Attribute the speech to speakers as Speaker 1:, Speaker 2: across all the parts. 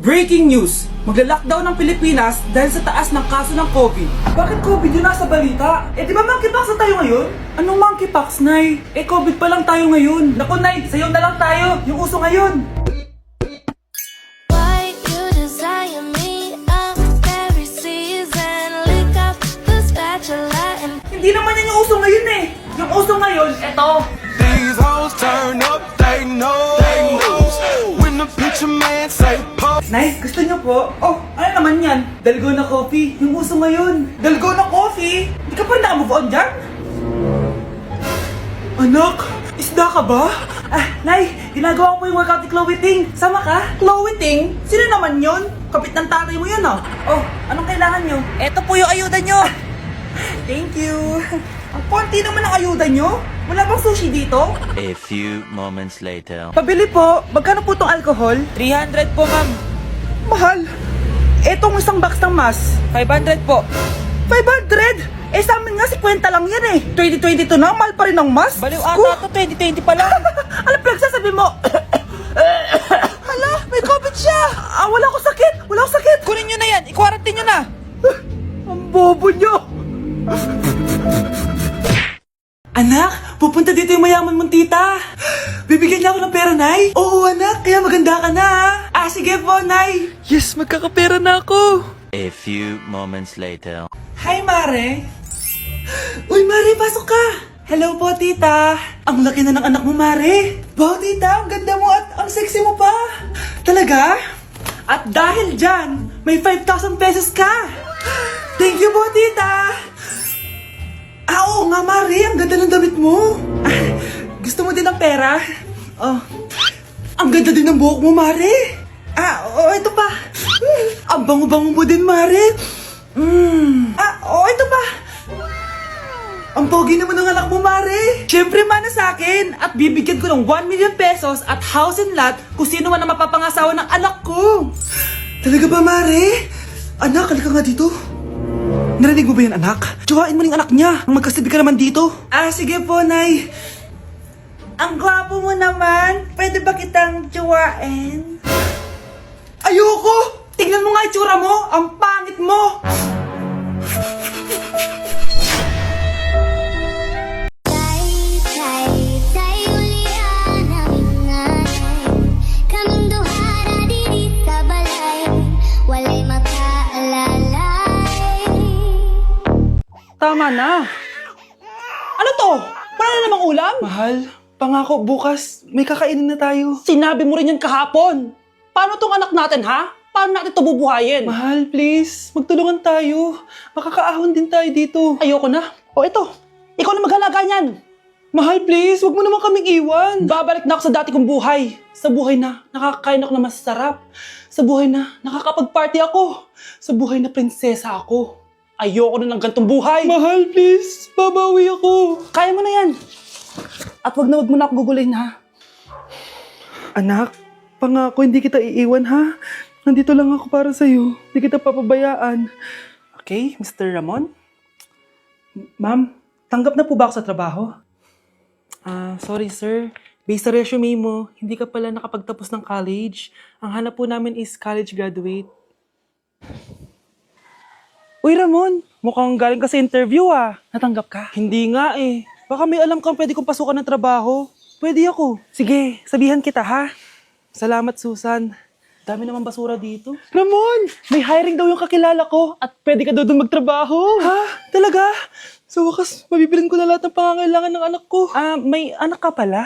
Speaker 1: Breaking news! Magla-lockdown ng Pilipinas dahil sa taas ng kaso ng COVID. Bakit COVID yun nasa balita? Eh di ba monkeypox na tayo ngayon? Anong monkeypox, Nay? Eh COVID pa lang tayo ngayon. Naku, Nay, sayo na lang tayo. Yung uso ngayon.
Speaker 2: Why you desire me of every season? Lick up the spatula and
Speaker 1: Hindi naman yan yung uso ngayon eh. Yung uso ngayon, eto.
Speaker 3: These hoes turn up, they know. When the picture man say pop.
Speaker 1: Nay, gusto niyo po? Oh, ano naman yan? Dalgona coffee. Yung uso ngayon. Dalgona coffee? Hindi ka pa na-move on dyan? Anak, isda ka ba? Nay, ginagawa ko po yung workout ni Chloe Ting. Sama ka? Chloe Ting? Sino naman yon? Kapit ng tatay mo yun, oh. Oh, anong kailangan nyo? Eto po yung ayuda nyo. Thank you. Ang konti naman ang ayuda nyo. Wala bang sushi dito?
Speaker 4: A few moments later.
Speaker 1: Pabili po. Magkano po itong alcohol? 300 po, ma'am. Mahal. Etong isang box ng mas. 500 po. 500? Eh sa amin nga 50 lang yan eh. 2022 na, mahal pa rin ang mas. Baliw ata to, 2020 pa lang. Ano pinagsasabi mo? Hala, may COVID siya. Wala ko sakit. Wala ko sakit. Kunin nyo na yan. I-quarantine nyo na. Ang bobo nyo. Anak, pupunta dito yung mayaman mong tita. Bibigyan niya ako ng pera, Nay. Oo, anak. Kaya maganda ka na, ha? Sige po, Nay. Yes, magkakapera na ako.
Speaker 4: A few moments later.
Speaker 1: Hi, Mare. Uy, Mare, pasok ka. Hello po, tita. Ang laki na ng anak mo, Mare. Wow, tita, ang ganda mo at ang sexy mo pa. Talaga? At dahil dyan, may 5,000 pesos ka. Thank you po, tita. Oo nga, Mare. Ang ganda ng damit mo. Gusto mo din ng pera? Oh. Ang ganda din ng buhok mo, Mare. Oo, ito pa. Ang bango-bango mo din, Mare. Ito pa. Ang pogi naman ng anak mo, Mare. Siyempre, mana sa akin. At bibigyan ko ng 1 million pesos at house and lot kung sino man ang mapapangasawa ng anak ko. Talaga ba, Mare? Anak, halika nga dito. Narinig mo ba yan, anak? Tsuhain mo ning anak niya. Ang magkasibi ka naman dito. Sige po, Nay. Ang gwapo mo naman. Pwede ba kitang tsuhain? Ayoko! Tingnan mo nga itsura mo. Ang pangit mo.
Speaker 2: tay ulian ang ingay. Kaming duhara diri sa balay. Walay makaalalay.
Speaker 1: Tama na. Ano to? Wala na namang ulam? Mahal, pangako bukas may kakainin na tayo. Sinabi mo rin yan kahapon. Paano tong anak natin, ha? Paano natin ito bubuhayin? Mahal, please. Magtulungan tayo. Makakaahon din tayo dito. Ayoko na. O ito, ikaw na maghalaga niyan. Mahal, please. Huwag mo naman kaming iwan. Babalik na ako sa dati kong buhay. Sa buhay na nakakain ako na masarap. Sa buhay na nakakapag-party ako. Sa buhay na prinsesa ako. Ayoko na ng gantong buhay. Mahal, please. Babawi ako. Kaya mo na yan. At wag na ako gugulayin, ha? Anak, pangako hindi kita iiwan, ha? Nandito lang ako para sa'yo. Hindi kita papabayaan. Okay, Mr. Ramon? Ma'am, tanggap na po ba ako sa trabaho? Sorry sir. Based sa resume mo, hindi ka pala nakapagtapos ng college. Ang hanap po namin is college graduate. Uy Ramon, mukhang galing ka sa interview ah. Natanggap ka? Hindi nga eh. Baka may alam kang pwede kong pasukan ng trabaho. Pwede ako. Sige, sabihan kita ha. Salamat Susan. Dami naman basura dito. Ramon, may hiring daw yung kakilala ko at pwede ka daw doon magtrabaho. Ha? Talaga? Sa wakas, mabibilin ko na lahat ng pangangailangan ng anak ko. May anak ka pala?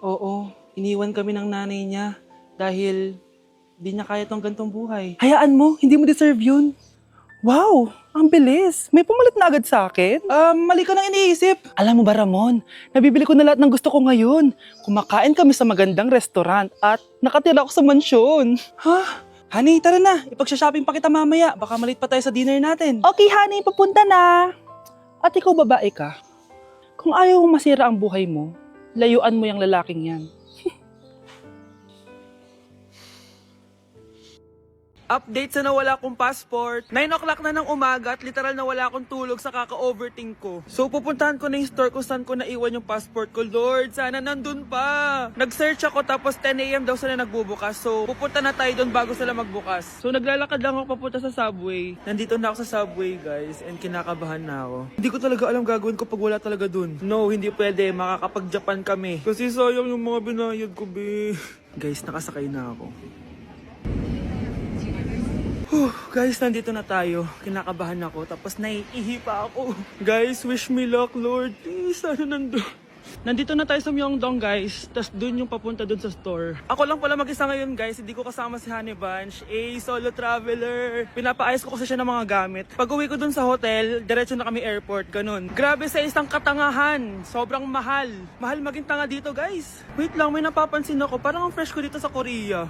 Speaker 1: Oo. Iniwan kami ng nanay niya dahil di niya kaya tong gantong buhay. Hayaan mo, hindi mo deserve yun. Wow, ang bilis. May pumalit na agad sa akin. Mali ka nang iniisip. Alam mo ba Ramon, nabibili ko na lahat ng gusto ko ngayon. Kumakain kami sa magandang restaurant at nakatira ako sa mansyon. Ha? Honey, tara na. Ipag-shopping pa kita mamaya. Baka malit pa tayo sa dinner natin. Okay, honey. Papunta na. At ikaw babae ka. Kung ayaw mong masira ang buhay mo, layuan mo yung lalaking yan. Update sa nawala kong passport. 9 o'clock na ng umaga at literal na wala akong tulog sa kaka-overthink ko. So pupuntahan ko na yung store kung saan ko naiwan yung passport ko. Lord, sana nandun pa. Nag-search ako tapos 10 a.m. daw sila nagbubukas. So pupunta na tayo doon bago sila magbukas. So naglalakad lang ako papunta sa subway. Nandito na ako sa subway guys and kinakabahan na ako. Hindi ko talaga alam gagawin ko pag wala talaga dun. No, hindi pwede. Makakapag-Japan kami. Kasi sayang yung mga binayad ko, be. Guys, nakasakay na ako. Guys, nandito na tayo. Kinakabahan ako. Tapos naiihi pa ako. Guys, wish me luck, Lord. Please, sana nandun. Nandito na tayo sa Myeongdong, guys. Tapos dun yung papunta dun sa store. Ako lang pala mag-isa ngayon, guys. Hindi ko kasama si Honey Bunch. Solo traveler. Pinapaayos ko kasi siya ng mga gamit. Pag uwi ko dun sa hotel, diretso na kami airport. Ganun. Grabe sa isang katangahan. Sobrang mahal. Mahal maging tanga dito, guys. Wait lang, may napapansin ako. Parang ang fresh ko dito sa Korea.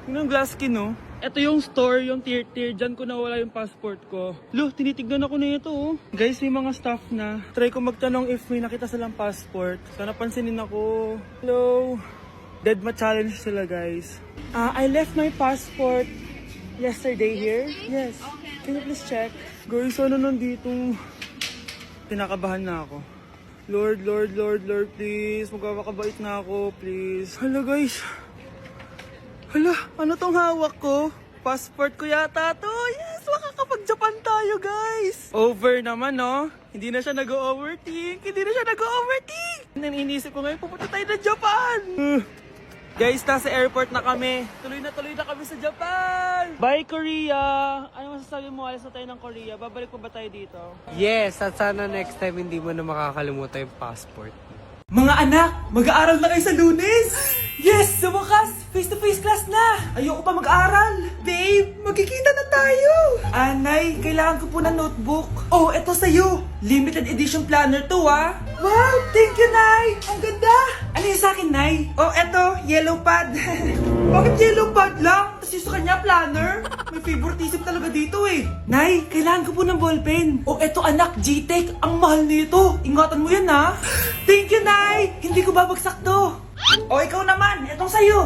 Speaker 1: Yun ang glass skin, no? Ito yung store, yung tier. Diyan ko nawala yung passport ko. Lo, tinitignan ako na ito, oh. Guys, may mga staff na. Try ko magtanong if may nakita silang passport. Sana pansinin ako. Hello? Deadma challenge sila, guys. I left my passport yesterday here. Yes. Can you please check? Guys, ano nandito? Tinakabahan na ako. Lord, please. Magkakabait na ako, please. Hala, guys. Hala, ano tong hawak ko? Passport ko yata to. Yes, makakapag-Japan tayo, guys. Over naman, no? Hindi na siya nag-overthink. Iniisip ko ngayon, pupunta tayo na Japan. Guys, nasa airport na kami. Tuloy na kami sa Japan. Bye, Korea. Ano masasabi mo? Alis na tayo ng Korea. Babalik pa ba tayo dito?
Speaker 5: Yes, at sana next time hindi mo na makakalimutan yung passport.
Speaker 1: Mga anak, mag-aaral na kayo sa Lunes! Yes! Sa wakas, face-to-face class na! Ayoko pa mag-aaral! Babe, magkikita na tayo! Anay, kailangan ko po ng notebook. Oh, eto sa'yo! Limited edition planner to, ah! Wow! Thank you, Nay! Ang ganda! Ano yung sa'kin, Nay? Oh, eto, yellow pad. Bakit yellow pad lang? Tapos yung sa kanya, planner? May favoritism talaga dito, eh. Nay, kailangan ko po ng ballpen. Oh, eto, anak, G-Tech. Ang mahal nito. Ingatan mo yan, ha? Thank you, Nay! Hindi ko babagsak to. O, ikaw naman. Etong sa'yo.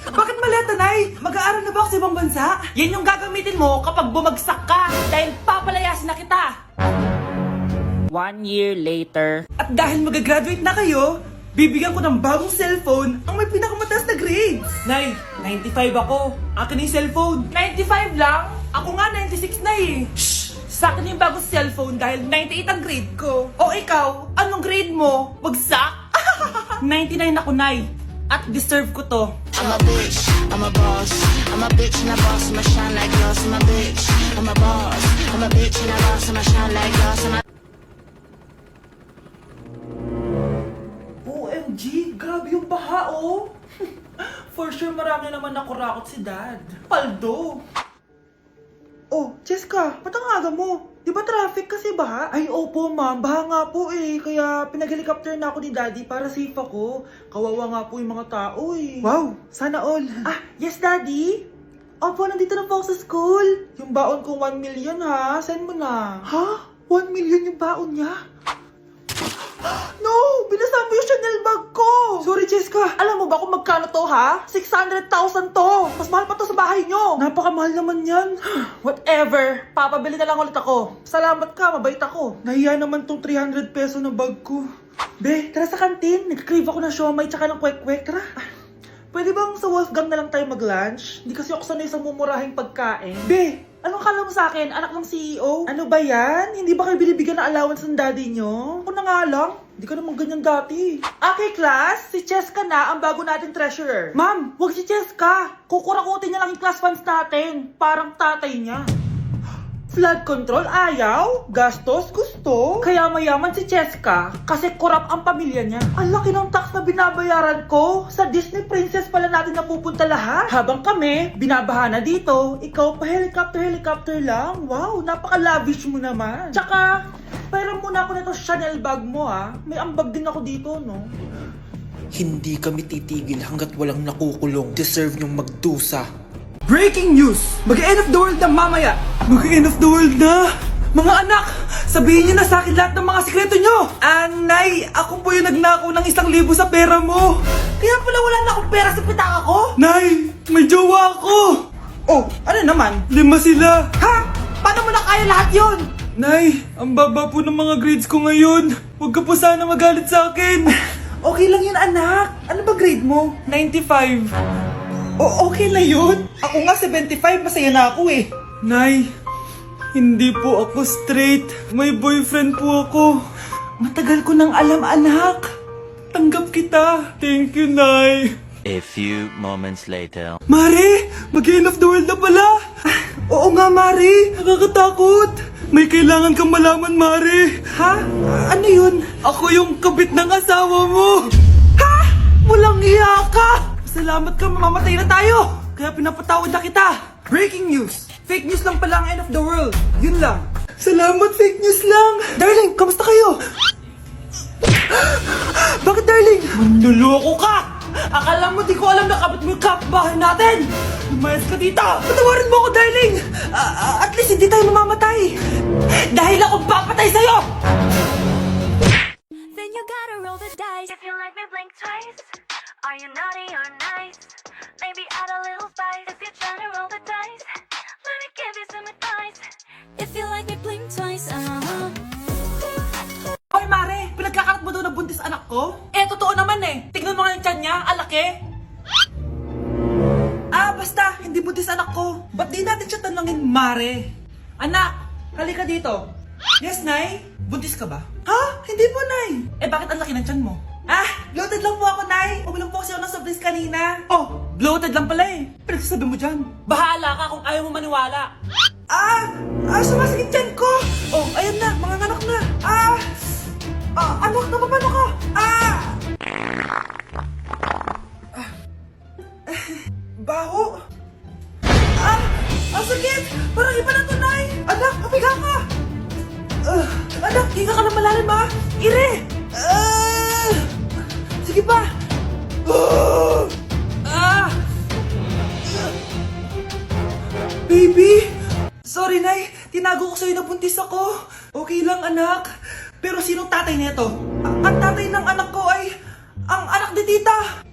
Speaker 1: Bakit maleta, Nay? Mag-aaral na ba ako sa ibang bansa? Yan yung gagamitin mo kapag bumagsak ka. Dahil papalayasin na kita.
Speaker 6: 1 year later.
Speaker 1: At dahil mag-graduate na kayo, bibigyan ko ng bagong cellphone ang may pinakamataas na grades. Nay, 95 ako. Akin yung cellphone. 95 lang? Ako nga 96 na eh. Shh! Sa akin yung bagong cellphone dahil 98 ang grade ko. O ikaw, anong grade mo? Bagsak? 99 ako, Nay. At deserve ko to.
Speaker 7: I'm a bitch, I'm a boss. I'm a bitch and a boss, I'ma shine like gloss. I'm a bitch, I'm a boss. I'm a bitch and a boss, I'ma shine like gloss.
Speaker 1: OMG, grabe yung baha, oh. For sure, marami naman nakurakot si Dad. Paldo. Oh, Cheska, ba't ang aga mo? Di ba traffic kasi baha? Ay, opo ma'am, baha nga po eh. Kaya pinag-helicopter na ako ni Daddy para safe ako. Kawawa nga po yung mga tao eh. Wow, sana all. Ah, yes Daddy? Opo, nandito na po ako sa school. Yung baon ko 1 million ha, send mo na. Ha? 1 million yung baon niya? No! Binasa mo yung Chanel bag ko! Sorry, Cheska. Alam mo ba kung magkano to, ha? 600,000 to! Mas mahal pa to sa bahay nyo! Napakamahal naman yan. Whatever. Papabili na lang ulit ako. Salamat ka, mabait ako. Nahiya naman tong 300 peso na bag ko. Be, tara sa kantin. Nag-crave ako ng siomay tsaka ng kwek-kwek. Tara. Pwede bang sa Wolfgang na lang tayo mag-lunch? Hindi kasi ako sanay sa mumurahing pagkain. Be, anong kala mo sa akin? Anak ng CEO? Ano ba yan? Hindi ba kayo binibigyan ng allowance ng daddy nyo? Ako na nga lang. Hindi ka naman ganyan dati. Okay, class. Si Cheska na ang bago nating treasurer. Ma'am, wag si Cheska. Kukurakutin niya lang yung class funds natin. Parang tatay niya. Flood control, ayaw. Gastos, gusto. Kaya mayaman si Cheska kasi korap ang pamilya niya. Ang laki ng tax na binabayaran ko. Sa Disney Princess pala natin napupunta lahat. Habang kami, binabaha na dito. Ikaw pa helicopter lang. Wow, napaka-lavish mo naman. Tsaka, pairam muna ako nito Chanel bag mo ha. May ambag din ako dito, no?
Speaker 8: Hindi kami titigil hanggat walang nakukulong. Deserve nyong magdusa.
Speaker 1: Breaking news! Mag-end of the world na mamaya! Mag-end of the world na! Mga anak! Sabihin niyo na sa akin lahat ng mga sikreto niyo! Anay! Ako po yung nagnakaw ng 1,000 sa pera mo! Kaya pala wala na akong pera sa pitaka ko? Nay! May jowa ako! Oh, ano naman? 5 sila. Ha? Paano mo na kaya lahat yon? Nay, ang baba po ng mga grades ko ngayon. Huwag ka po sana magalit sa akin. Okay lang yun, anak. Ano ba grade mo? 95. Okay na yun. Ako nga 75, masaya na ako eh. Nay, hindi po ako straight. May boyfriend po ako. Matagal ko nang alam, anak. Tanggap kita. Thank you, Nay.
Speaker 4: A few moments later.
Speaker 1: Mare, mag-end of the world na pala. Oo nga, Mare. Nakakatakot. May kailangan kang malaman, Mare. Ha? Ano yun? Ako yung kabit ng asawa mo. Ha? Walang iya ka. Salamat ka, mamamatay na tayo. Kaya pinapatawad na kita. Breaking news. Fake news lang pala ang end of the world. Yun lang. Salamat, fake news lang. Darling, kamusta kayo? Bakit, darling? Manluloko ka! Akala mo di ko alam na kapit mo yung kapbahay natin! Lumayas ka dito! Patawarin mo ako, darling! At least hindi tayo mamamatay! Dahil akong papatay sa'yo!
Speaker 2: Then you gotta roll the dice. If you like me, blink twice. Are you naughty or nice? Maybe add a little spice. If you're trying to roll the dice, let me give you some advice. If you like me, blink twice.
Speaker 1: Hoy, Mare! Pinagkakarat mo daw na buntis anak ko? Totoo naman eh! Tignan mo nga yung tiyan niya, alaki! Basta! Hindi buntis anak ko! Ba't di natin siya tanongin, Mare? Anak! Halika dito! Yes, Nay? Buntis ka ba? Ha? Hindi po, Nay! Bakit ang laki ng tiyan mo? Bloated lang po ako, Nay! Uminom po kasi ako ng soft drinks kanina. Oh, bloated lang pala eh! Pinagsasabi mo dyan? Bahala ka kung ayaw mo maniwala! Sumasakit tiyan ko! Oh, ayan na! Mga anak na! Anak, napapano ka? Baho! Ang sakit! Parang iba na to, Nay! Anak, kapiga ka! Anak, higa ka lang malalim, ha? Ire! Sige pa! Baby! Sorry, Nay. Tinago ko sa'yo na buntis ako. Okay lang, anak. Pero sinong tatay nito? Ang tatay ng anak ko ay ang anak ni tita.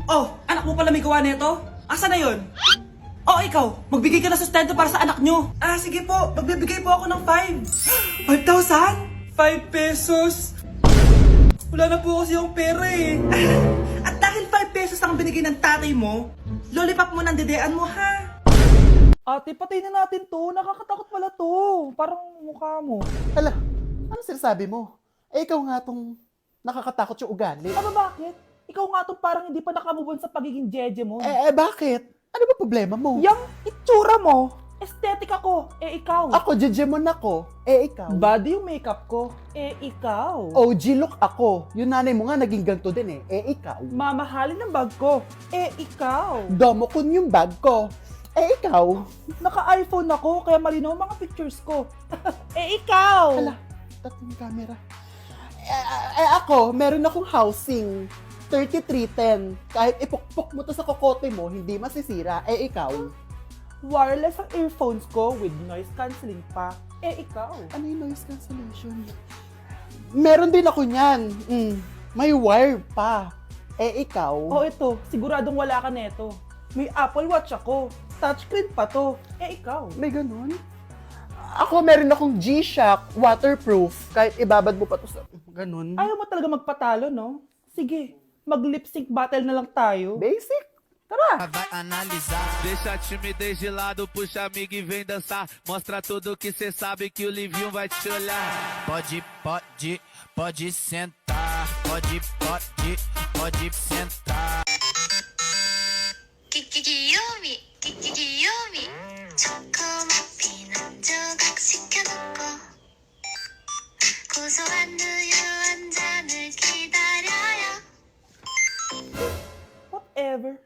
Speaker 1: Oh, anak mo pala may gawa nito? Asa na yun? Oh, ikaw, magbigay ka na sustento para sa anak nyo. Sige po, magbibigay po ako ng 5. 5,000? 5 pesos? Wala na po kasi yung pera eh. At dahil 5 pesos ang binigay ng tatay mo, lollipop mo ng dedean mo, ha? Ate, patay na natin to. Nakakatakot pala to. Parang mukha mo.
Speaker 9: Hala, ano sinasabi mo? Ikaw nga tong nakakatakot yung ugali.
Speaker 1: Bakit? Ikaw nga tong parang hindi pa nakamubon sa pagiging jeje mo.
Speaker 9: Bakit? Ano ba problema mo?
Speaker 1: Yung itsura mo, aesthetic ako, ikaw.
Speaker 9: Ako, jejemon ako. Ikaw.
Speaker 1: Body yung makeup ko, ikaw.
Speaker 9: OG look ako. Yung nanay mo nga naging ganito din ikaw.
Speaker 1: Mamahalin ng bag ko, ikaw.
Speaker 9: Domokun yung bag ko. Ikaw.
Speaker 1: Naka-iPhone ako, kaya malinaw ang mga pictures ko. Ikaw.
Speaker 9: Hala, tatlong camera. Ako, meron akong housing. 3310. Kahit ipukpok mo to sa kokote mo, hindi masisira. Ikaw.
Speaker 1: Wireless ang earphones ko with noise cancelling pa. Ikaw.
Speaker 9: Ano yung noise cancellation? Meron din ako niyan. May wire pa. Ikaw.
Speaker 1: Ito. Siguradong wala ka neto. May Apple Watch ako. Touchscreen pa to. Ikaw.
Speaker 9: May ganun? Ako, meron akong G-Shock waterproof. Kahit ibabad mo pa to sa ganun.
Speaker 1: Ayaw mo talaga magpatalo, no? Sige, mag-lip sync battle na lang tayo.
Speaker 9: Basic.
Speaker 1: Tara!
Speaker 3: Vai analisar. Deixa a timidez de lado, puxa amigo e vem dançar. Mostra tudo que cê sabe que o Livinho vai te olhar.
Speaker 7: Pode sentar. Pode sentar.
Speaker 2: 귀요미 초코머핀 한 조각 시켜놓고 고소한 우유 한 잔을 기다려요.
Speaker 1: Whatever.